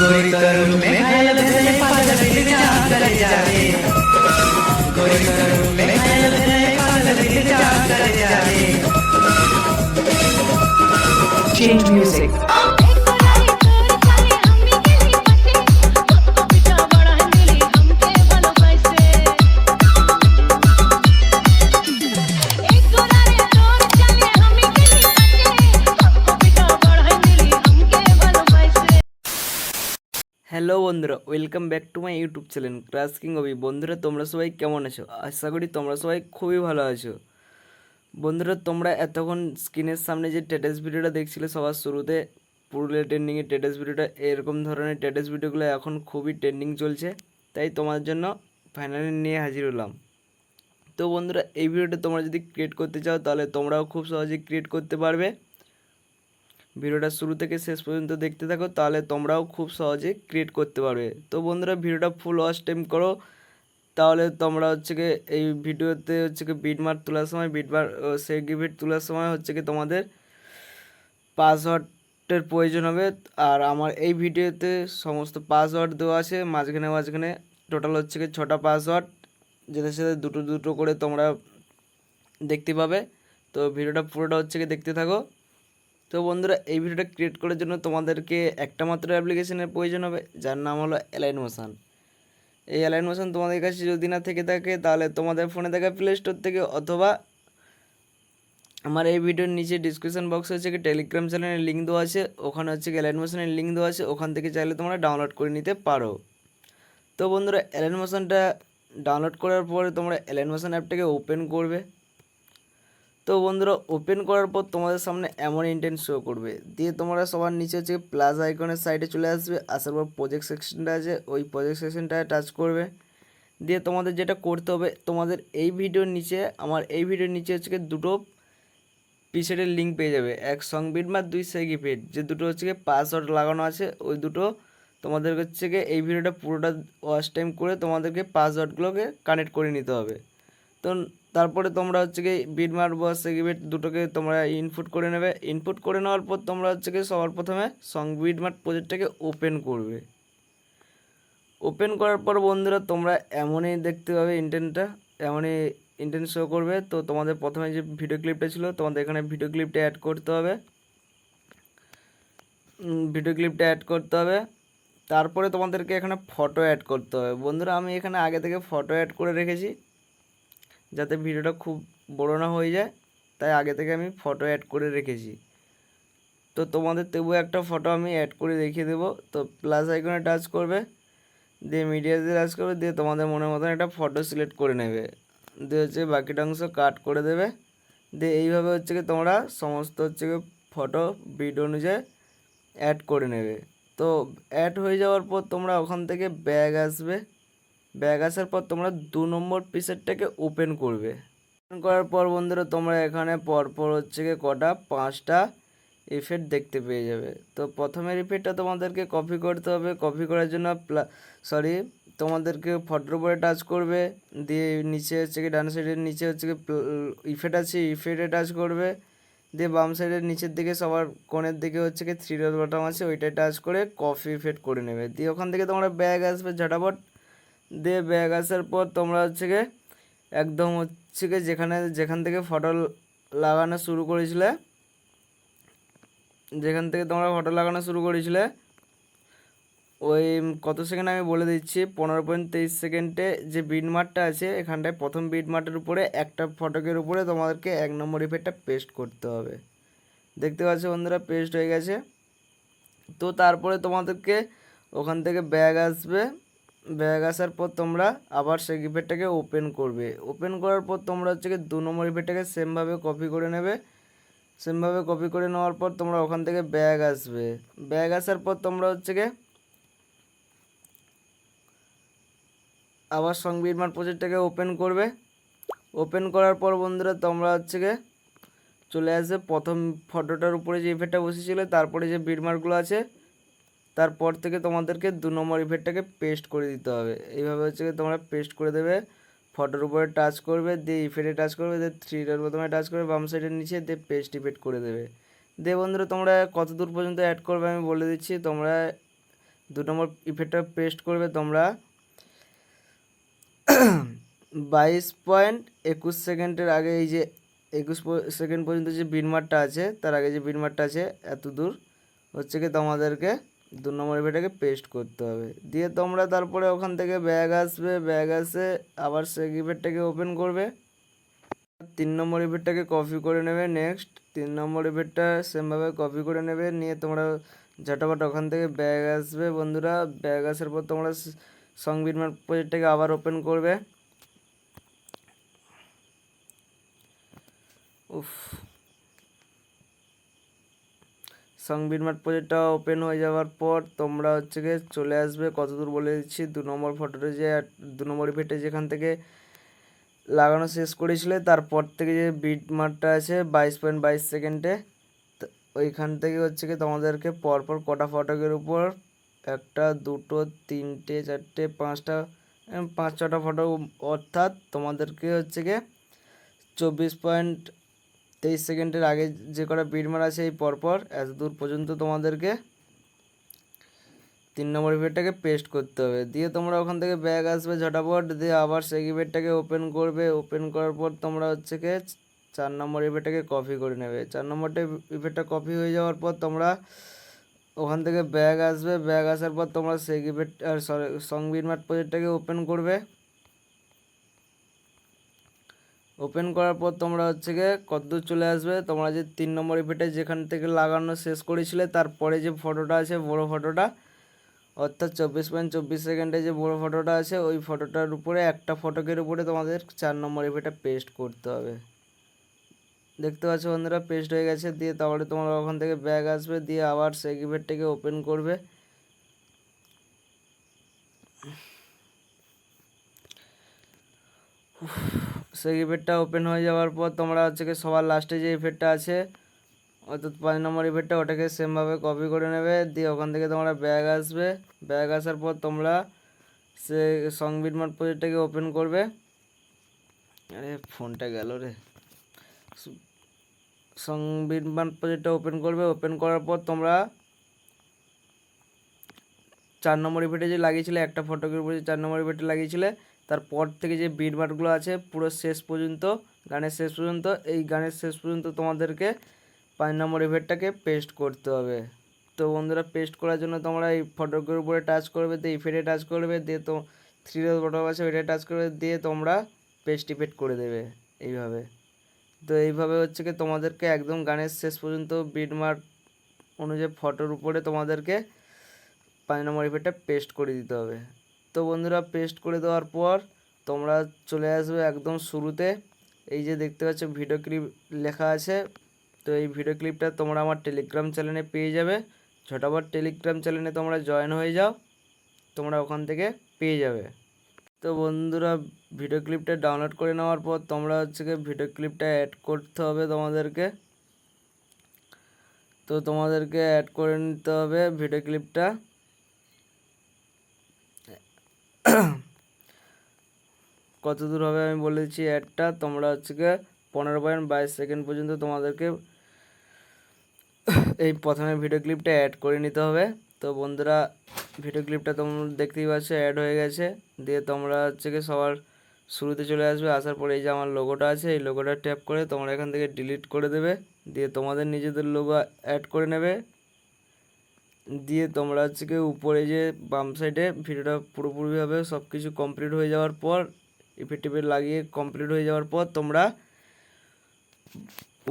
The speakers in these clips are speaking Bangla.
गोरी करू में घायल भेले पागल दिल जा कर जावे गोरी करू में घायल भेले पागल दिल जा कर जावे चेंज म्यूजिक হ্যালো বন্ধুরা, welcome back to my YouTube channel ক্রাশকিংগাভি। বন্ধুরা, তোমরা সবাই কেমন আছো? আশা করি তোমরা সবাই খুবই ভালো আছো। বন্ধুরা, তোমরা এতক্ষণ স্ক্রিনের সামনে যে টেটেস ভিডিওটা দেখছিলে সবার শুরুতে, পুরুলিয়া ট্রেন্ডিংয়ের টেটেস ভিডিওটা, এরকম ধরনের টেটেস ভিডিওগুলো এখন খুবই ট্রেন্ডিং চলছে, তাই তোমাদের জন্য ফাইনালি নিয়ে হাজির হলাম। তো বন্ধুরা, এই ভিডিওটা তোমরা যদি ক্রিয়েট করতে চাও তাহলে তোমরাও খুব সহজেই ক্রিয়েট করতে পারবে। ভিডিওটা শুরু থেকে শেষ পর্যন্ত দেখতে থাকো, তাহলে তোমরাও খুব সহজে ক্রিয়েট করতে পারবে। তো বন্ধুরা, ভিডিওটা ফুল ওয়াচ টাইম করো, তাহলে তোমরা এই ভিডিওতে বিটমার্ক তোলার সময় সেগমেন্ট তোলার সময় তোমাদের পাসওয়ার্ডের প্রয়োজন হবে। আর আমার এই ভিডিওতে সমস্ত পাসওয়ার্ড দেওয়া আছে, মাঝখানে টোটাল 6টা পাসওয়ার্ড, যেটার সাথে দুটো দুটো করে তোমরা দেখতে পাবে। তো ভিডিওটা পুরোটা দেখতে থাকো। তো বন্ধুরা, এই ভিডিওটা ক্রিয়েট করার জন্য তোমাদেরকে একটা মাত্র অ্যাপ্লিকেশনের প্রয়োজন হবে, যার নাম হলো অ্যালাইট মোশন। এই অ্যালাইট মোশন তোমাদের কাছে যদি না থেকে থাকে তাহলে তোমাদের ফোনে থাকা প্লে স্টোর থেকে, অথবা আমার এই ভিডিওর নিচে ডিসক্রিপশন বক্সে টেলিগ্রাম চ্যানেলের লিঙ্ক দেওয়া আছে, ওখানে অ্যালাইট মোশনের লিঙ্ক দেওয়া আছে, ওখান থেকে চাইলে তোমরা ডাউনলোড করে নিতে পারো। তো বন্ধুরা, অ্যালাইট মোশনটা ডাউনলোড করার পরে তোমরা অ্যালাইট মোশন অ্যাপটাকে ওপেন করবে। তো বন্ধুরা, ওপেন করার পর তোমাদের সামনে এমন ইন্টেন্ট শো করবে, দিয়ে তোমরা সবার নিচে প্লাস আইকনের সাইডে চলে আসবে। আসার পর প্রজেক্ট সেকশনটা আছে, ওই প্রজেক্ট সেকশনটায় টাচ করবে। দিয়ে তোমাদের যেটা করতে হবে, তোমাদের এই ভিডিওর নিচে, আমার এই ভিডিওর নিচে দুটো পিসেটের লিঙ্ক পেয়ে যাবে, এক সং বিটমার্ক, 2 সেগমেন্ট, যে দুটো পাসওয়ার্ড লাগানো আছে, ওই দুটো তোমাদের এই ভিডিওটা পুরোটা ওয়াচ টাইম করে তোমাদেরকে পাসওয়ার্ডগুলোকে কানেক্ট করে নিতে হবে। তো তারপরে তোমরা বিটমার্ক বা সেগমেন্ট দুটোকে তোমরা ইনপুট করে নেবে। ইনপুট করে নেওয়ার পর তোমরা সবার প্রথমে সং বিটমার্ক প্রজেক্টটাকে ওপেন করবে। ওপেন করার পর বন্ধুরা, তোমরা এমনই দেখতে পাবে ইন্টেন্টটা, এমনই ইন্টেন্ট শো করবে। তো তোমাদের প্রথমে যে ভিডিও ক্লিপটা ছিল, তোমাদের এখানে ভিডিও ক্লিপটা অ্যাড করতে হবে। তারপরে তোমাদেরকে এখানে ফটো অ্যাড করতে হবে। বন্ধুরা, আমি এখানে আগে থেকে ফটো অ্যাড করে রেখেছি, যাতে ভিডিওটা খুব বড় না হয়ে যায়, তাই আগে থেকে আমি ফটো অ্যাড করে রেখেছি। তো তোমাদের তবুও একটা ফটো আমি অ্যাড করে দেখিয়ে দেবো। তো প্লাস আইকনে টাচ করবে, দিয়ে মিডিয়াতে টাচ করবে, দিয়ে তোমাদের মনের মতন একটা ফটো সিলেক্ট করে নেবে, দিয়ে বাকিটা অংশ কাট করে দেবে। দিয়ে এইভাবে তোমরা সমস্ত ফটো ভিডিও অনুযায়ী অ্যাড করে নেবে। তো অ্যাড হয়ে যাওয়ার পর তোমরা ওখান থেকে ব্যাগ আসবে। ব্যাগ আসার পর তোমরা 2 নম্বর পিসেরটাকে ওপেন করবে। ওপেন করার পর বন্ধুরা, তোমরা এখানে পরপর কটা 5টা ইফেক্ট দেখতে পেয়ে যাবে। তো প্রথমের ইফেক্টটা তোমাদেরকে কপি করতে হবে। কপি করার জন্য তোমাদেরকে ফটোর উপরে টাচ করবে, দিয়ে নিচে ডান সাইডের নিচে ইফেক্ট আছে, ইফেক্টে টাচ করবে, দিয়ে বাম সাইডের নিচের দিকে সবার কোণের দিকে 3 ডট বাটন আছে, ওইটায় টাচ করে কপি ইফেক্ট করে নেবে। দিয়ে ওখান থেকে তোমরা ব্যাগ আসবে ঝটাপট। দিয়ে ব্যাগ আসার পর তোমরা একদম যেখান থেকে ফটো লাগানো শুরু করেছিলে, ওই কত সেকেন্ড আমি বলে দিচ্ছি, 15.23 সেকেন্ডে যে বিটমার্কটা আছে, এখানটায় প্রথম বিটমার্কের উপরে একটা ফটোকের উপরে তোমাদেরকে 1 নম্বর ইফেক্টটা পেস্ট করতে হবে। দেখতে পাচ্ছ বন্ধুরা, পেস্ট হয়ে গেছে। তো তারপরে তোমাদেরকে ওখান থেকে ব্যাগ আসবে। ব্যাগ আসার পর তোমরা আবার সেই ইফেক্টটাকে ওপেন করবে। ওপেন করার পর তোমরা 2 নম্বর ইফেক্টটাকে সেমভাবে কপি করে নেবে। কপি করে নেওয়ার পর তোমরা ওখান থেকে ব্যাগ আসবে। ব্যাগ আসার পর তোমরা আবার সংবিধান প্রজেক্টটাকে ওপেন করবে। ওপেন করার পর বন্ধুরা, তোমরা চলে আসবে প্রথম ফটোটার উপরে যে ইফেক্টটা বসেছিল, তারপরে যে বিটমার্কগুলো আছে, তারপর থেকে তোমাদেরকে 2 নম্বর ইফেক্টটাকে পেস্ট করে দিতে হবে। এইভাবে তোমরা পেস্ট করে দেবে। ফটোর উপরে টাচ করবে, দিয়ে ইফেক্টে টাচ করবে, দিয়ে 3 ডট প্রথমে টাচ করবে বাম সাইডের নিচে, দিয়ে পেস্ট ইফেক্ট করে দেবে। দিয়ে বন্ধুরা, তোমরা কত দূর পর্যন্ত অ্যাড করবে আমি বলে দিচ্ছি। তোমরা 2 নম্বর ইফেক্টটা পেস্ট করবে তোমরা 22.21 সেকেন্ডের আগে, এই যে 21 সেকেন্ড পর্যন্ত যে বিটমার্কটা আছে, তার আগে যে বিটমার্কটা আছে এত দূর হচ্ছে কি তোমাদেরকে 2 নম্বর ইফেক্টটাকে পেস্ট করতে হবে। দিয়ে তোমরা তারপরে ওখান থেকে ব্যাগ আসবে, ব্যাগ আসে আবার সেই ইফেক্টটাকে ওপেন করবে, 3 নম্বর ইফেক্টটাকে কপি করে নেবে। নেক্সট 3 নম্বর ইফেক্টটা সেমভাবে কপি করে নেবে, নিয়ে তোমরা ঝটাপট ওখান থেকে ব্যাগ আসবে বন্ধুরা। ব্যাগ আসার পর তোমরা সং বিটমার্ক প্রজেক্টটাকে আবার ওপেন করবে। সং বিটমার্ক প্রজেক্টটা ওপেন হয়ে যাওয়ার পর তোমরা হচ্ছে গিয়ে চলে আসবে, কতদূর বলে দিচ্ছি, 2 নম্বর ফটোটা যে 2 নম্বর ইফেক্টে যেখান থেকে লাগানো শেষ করেছিলে তারপর থেকে যে বিটমার্কটা আছে 22.22 সেকেন্ডে, ওইখান থেকে হচ্ছে কি তোমাদেরকে পরপর কটা ফটোকের উপর 1 2 3 4 5টা 5-6টা ফটো, অর্থাৎ তোমাদেরকে হচ্ছে গিয়ে 24.23 সেকেন্ডের আগে যে কটা বিটমার্ক আছে এই পরপর এত দূর পর্যন্ত তোমাদেরকে 3 নম্বর ইফেক্টটাকে পেস্ট করতে হবে। দিয়ে তোমরা ওখান থেকে ব্যাগ আসবে ঝটাপট, দিয়ে আবার সেই ইফেক্টটাকে ওপেন করবে। ওপেন করার পর তোমরা হচ্ছে গিয়ে 4 নম্বর ইফেক্টটাকে কপি করে নেবে। 4 নম্বরটা ইফেক্টটা কপি হয়ে যাওয়ার পর তোমরা ওখান থেকে ব্যাগ আসবে, ব্যাগ আসার পর তোমরা সেই ইফেক্ট আর সং বিটমার্ক প্রজেক্টটাকে ওপেন করবে। ওপেন করার পর তোমরা হচ্ছে গিয়ে কতদূর চলে আসবে, তোমরা যে 3 নম্বর ইফেক্টে যেখান থেকে লাগানো শেষ করেছিলে তারপরে যে ফটোটা আছে বড় ফটোটা, অর্থাৎ 24.24 সেকেন্ডে যে বড় ফটোটা আছে ওই ফটোটার উপরে একটা ফটোকের উপরে তোমাদের 4 নম্বর ইফেক্টটা পেস্ট করতে হবে। দেখতে পাচ্ছ বন্ধুরা পেস্ট হয়ে গেছে। দিয়ে তারপরে তোমরা ওখান থেকে ব্যাগ আসবে, দিয়ে আবার সেই ইফেক্টটাকে ওপেন করবে। সেই ইফেক্টটা ওপেন হয়ে যাওয়ার পর তোমরা হচ্ছে কি সবার লাস্টে যে ইফেক্টটা আছে অর্থাৎ 5 নম্বর ইফেক্টটা, ওটাকে সেমভাবে কপি করে নেবে। দিয়ে ওখান থেকে তোমরা ব্যাগ আসবে, ব্যাগ আসার পর তোমরা সে সং বিটমার্ক প্রজেক্টটাকে ওপেন করবে। আরে ফোনটা গেল রে। সং বিটমার্ক প্রজেক্টটা ওপেন করবে। ওপেন করার পর তোমরা 4 নম্বর ইফেক্টে যে লাগিয়েছিলে একটা ফটোকের উপরে 4 নম্বর ইফেক্টে লাগিয়েছিলে, তারপর থেকে যে বিটমার্কগুলো আছে পুরো শেষ পর্যন্ত, গানের শেষ পর্যন্ত, এই গানের শেষ পর্যন্ত তোমাদেরকে 5 নম্বর ইফেক্টটাকে পেস্ট করতে হবে। তো বন্ধুরা পেস্ট করার জন্য তোমরা এই ফটোকের উপরে টাচ করবে, দিয়ে ইফেক্টে টাচ করবে, দিয়ে তো 3 ডট বটন আছে ওইটা টাচ করবে, দিয়ে তোমরা পেস্ট ইফেক্ট করে দেবে এইভাবে। তো এইভাবে হচ্ছে কি তোমাদেরকে একদম গানের শেষ পর্যন্ত বিটমার্ক অনুযায়ী ফটোর উপরে তোমাদেরকে 5 নম্বর ইফেক্টটা পেস্ট করে দিতে হবে। তো বন্ধুরা পেস্ট করে দেওয়ার পর তোমরা চলে আসবে একদম শুরুতে, এই যে দেখতে পাচ্ছ ভিডিও ক্লিপ লেখা আছে। তো এই ভিডিও ক্লিপটা তোমরা আমার টেলিগ্রাম চ্যানেলে পেয়ে যাবে। ঝটাপট টেলিগ্রাম চ্যানেলে তোমরা জয়েন হয়ে যাও, তোমরা ওখান থেকে পেয়ে যাবে। তো বন্ধুরা ভিডিও ক্লিপটা ডাউনলোড করে নেওয়ার পর তোমরা হচ্ছে কি ভিডিও ক্লিপটা অ্যাড করতে হবে তোমাদেরকে। তো তোমাদেরকে অ্যাড করে নিতে হবে ভিডিও ক্লিপটা। কত দূর হবে আমি বলেছি অ্যাডটা, তোমরা হচ্ছে গিয়ে 15.22 সেকেন্ড পর্যন্ত তোমাদেরকে এই প্রথমে ভিডিও ক্লিপটা অ্যাড করে নিতে হবে। তো বন্ধুরা ভিডিও ক্লিপটা তোমরা দেখতেই পাচ্ছ অ্যাড হয়ে গেছে। দিয়ে তোমরা হচ্ছে গিয়ে সবার শুরুতে চলে আসবে, আসার পরে এই যে আমার লোগোটা আছে এই লোগোটা ট্যাপ করে তোমরা এখান থেকে ডিলিট করে দেবে, দিয়ে তোমাদের নিজেদের লোগো অ্যাড করে নেবে। দিয়ে তোমরা হচ্ছে কি উপরে যে বাম সাইডে ভিডিওটা পুরোপুরিভাবে সব কিছু কমপ্লিট হয়ে যাওয়ার পর ইফেক্টিভে লাগিয়ে কমপ্লিট হয়ে যাওয়ার পর তোমরা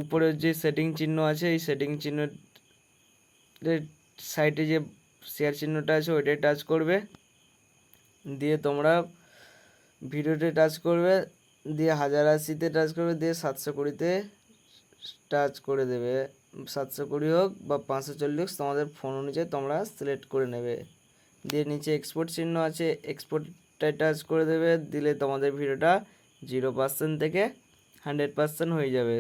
উপরের যে সেটিং চিহ্ন আছে এই সেটিং চিহ্নের সাইডে যে শেয়ার চিহ্নটা আছে ওইটাই টাচ করবে। দিয়ে তোমরা ভিডিওতে টাচ করবে, দিয়ে 1080-তে টাচ করবে, দিয়ে 720-তে টাচ করে দেবে। 720 হোক বা 540 তোমাদের ফোন অনুযায়ী তোমরা সিলেক্ট করে নেবে। দিয়ে নিচে এক্সপোর্ট চিহ্ন আছে এক্সপোর্টটাই টাচ করে দেবে। দিলে তোমাদের ভিডিওটা 0% থেকে 100% হয়ে যাবে।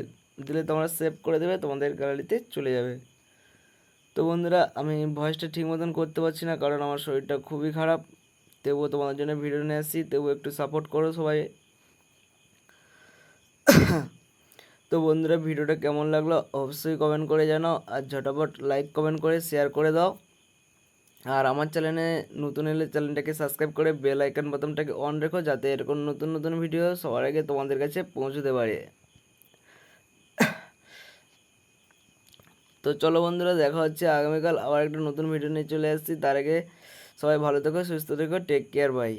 দিলে তোমরা সেভ করে দেবে, তোমাদের গ্যালারিতে চলে যাবে। তো বন্ধুরা আমি ভয়েসটা ঠিক মতন করতে পারছি না কারণ আমার শরীরটা খুবই খারাপ, তবুও তোমাদের জন্য ভিডিও নিয়ে আসছি, তবুও একটু সাপোর্ট করো সবাই। তো বন্ধুরা ভিডিওটা কেমন লাগলো অবশ্যই কমেন্ট করে জানাও, আর ঝটাপট লাইক কমেন্ট করে শেয়ার করে দাও। আর আমার চ্যানেলে নতুন এলে চ্যানেলটাকে সাবস্ক্রাইব করে বেল আইকন বাটনটাকে অন রেখো, যাতে এরকম নতুন নতুন ভিডিও সবার আগে তোমাদের কাছে পৌঁছতে পারে। তো চলো বন্ধুরা, দেখা হচ্ছে আগামীকাল আবার একটা নতুন ভিডিও নিয়ে চলে আসছি। তার আগে সবাই ভালো থেকো, সুস্থ থেকো, টেক কেয়ার, বাই।